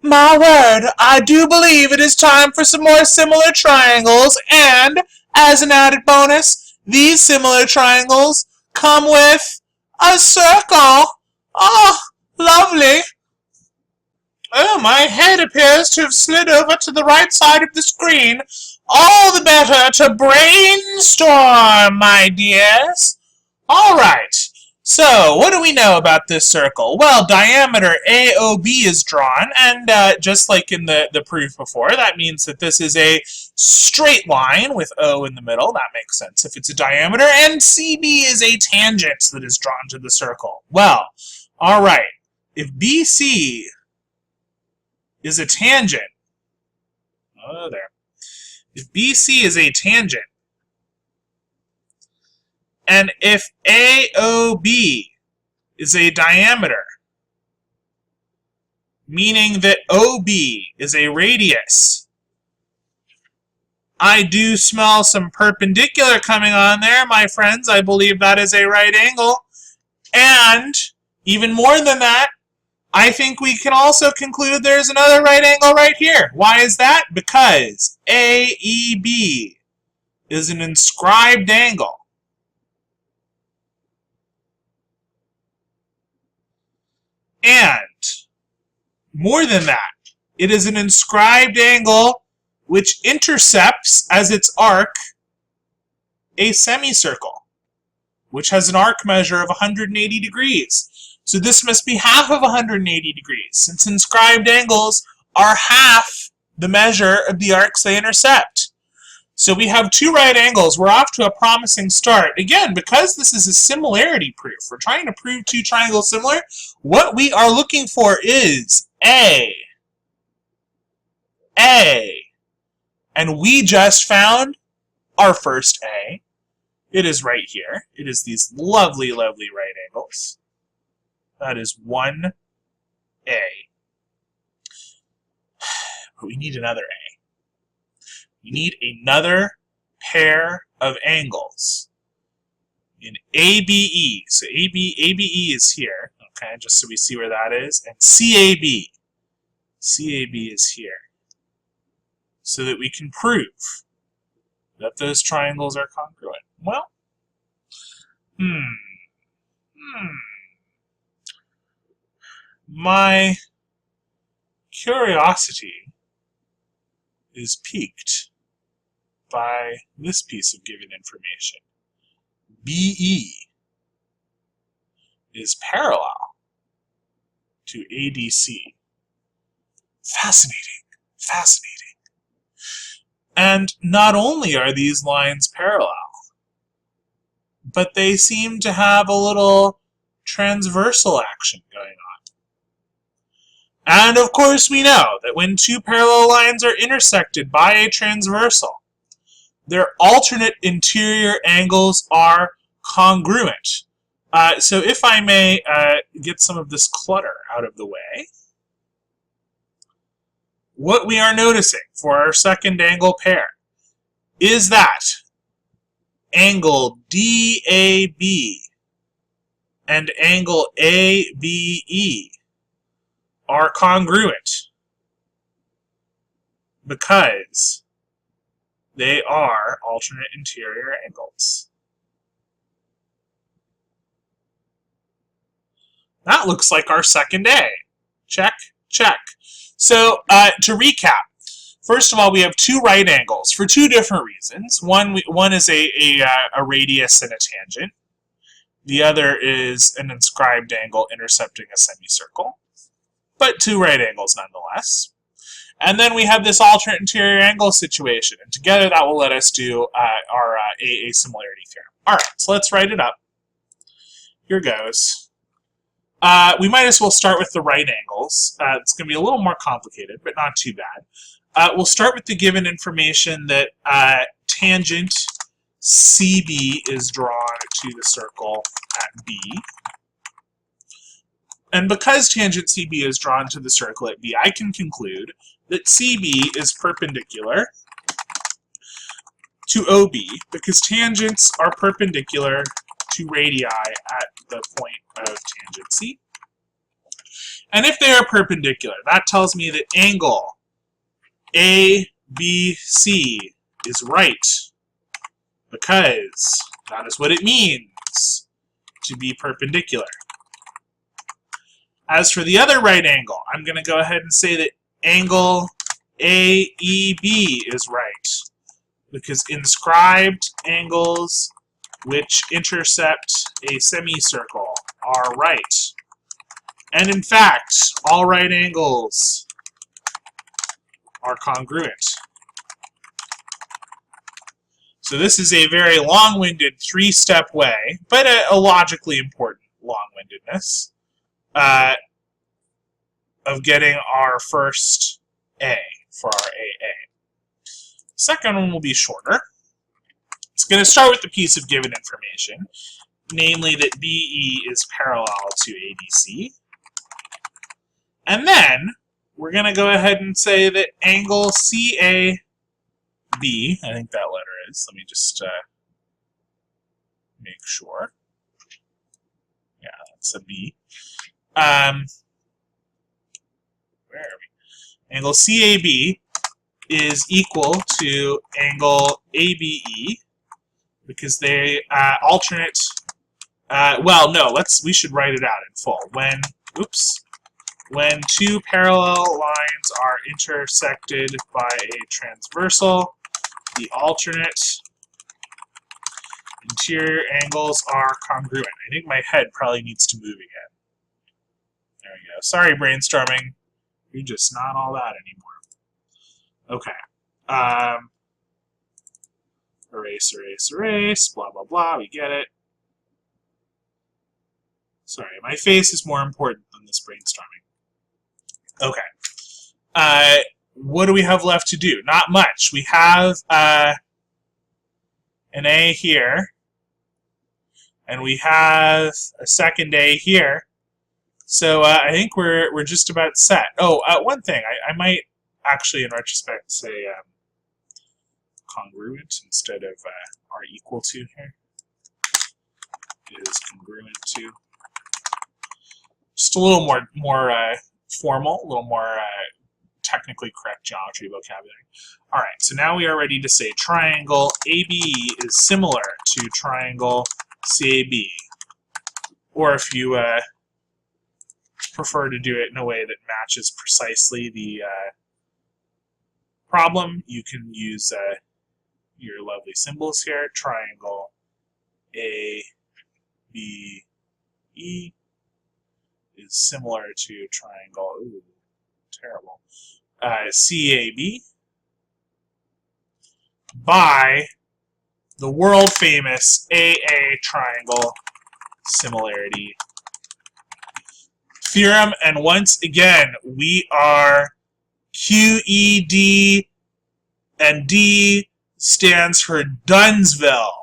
My word, I do believe it is time for some more similar triangles, and as an added bonus, these similar triangles come with a circle. Oh, lovely. Oh, my head appears to have slid over to the right side of the screen. All the better to brainstorm, my dears. All right. So, what do we know about this circle? Well, diameter AOB is drawn, and just like in the proof before, that means that this is a straight line with O in the middle. That makes sense if it's a diameter, and CB is a tangent that is drawn to the circle. Well, all right. If BC is a tangent, oh, there. If BC is a tangent, and if AOB is a diameter, meaning that OB is a radius, I do smell some perpendicular coming on there, my friends. I believe that is a right angle. And even more than that, I think we can also conclude there's another right angle right here. Why is that? Because AEB is an inscribed angle. And more than that, it is an inscribed angle which intercepts as its arc a semicircle, which has an arc measure of 180 degrees. So this must be half of 180 degrees, since inscribed angles are half the measure of the arcs they intercept. So we have two right angles. We're off to a promising start. Again, because this is a similarity proof, we're trying to prove two triangles similar. What we are looking for is A. And we just found our first A. It is right here. It is these lovely, lovely right angles. That is 1A. But we need another A. We need another pair of angles in ABE. So ABE is here, okay, just so we see where that is. And CAB. CAB is here. So that we can prove that those triangles are congruent. Well, my curiosity is piqued by this piece of given information. BE is parallel to ADC. Fascinating, fascinating. And not only are these lines parallel, but they seem to have a little transversal action going on. And of course we know that when two parallel lines are intersected by a transversal, their alternate interior angles are congruent. So if I may get some of this clutter out of the way, what we are noticing for our second angle pair is that angle DAB and angle ABE are congruent because they are alternate interior angles. That looks like our second A. Check, check. So, to recap, first of all, we have two right angles for two different reasons. One is a radius and a tangent. The other is an inscribed angle intercepting a semicircle. But two right angles nonetheless. And then we have this alternate interior angle situation, and together that will let us do our AA similarity theorem. All right, so let's write it up. Here goes. We might as well start with the right angles. It's going to be a little more complicated, but not too bad. We'll start with the given information that tangent CB is drawn to the circle at B. And because tangent CB is drawn to the circle at B, I can conclude that CB is perpendicular to OB, because tangents are perpendicular to radii at the point of tangent C. And if they are perpendicular, that tells me that angle ABC is right, because that is what it means to be perpendicular. As for the other right angle, I'm going to go ahead and say that angle AEB is right, because inscribed angles which intercept a semicircle are right. And in fact, all right angles are congruent. So this is a very long-winded three-step way, but a logically important long-windedness of getting our first A for our AA. Second one will be shorter. It's going to start with the piece of given information, namely that BE is parallel to ADC. And then we're going to go ahead and say that angle CAB, I think that letter is, let me just make sure. Yeah, that's a B. Where are we? Angle CAB is equal to angle ABE, because they alternate. Well, no, we should write it out in full. When two parallel lines are intersected by a transversal, the alternate interior angles are congruent. I think my head probably needs to move again. There we go. Sorry, brainstorming. You're just not all that anymore. Okay. Erase, erase, erase, blah, blah, blah. We get it. Sorry, my face is more important than this brainstorming. Okay. What do we have left to do? Not much. We have an A here, and we have a second A here. So I think we're just about set. Oh, one thing. I might actually, in retrospect, say congruent instead of are equal to here. It is congruent to. Just a little more formal, a little more technically correct geometry vocabulary. All right, so now we are ready to say triangle ABE is similar to triangle CAB. Or if you prefer to do it in a way that matches precisely the problem, you can use your lovely symbols here. Triangle ABE is similar to triangle, ooh, terrible, CAB by the world-famous AA triangle similarity theorem. And once again, we are QED, and D stands for Dunsville.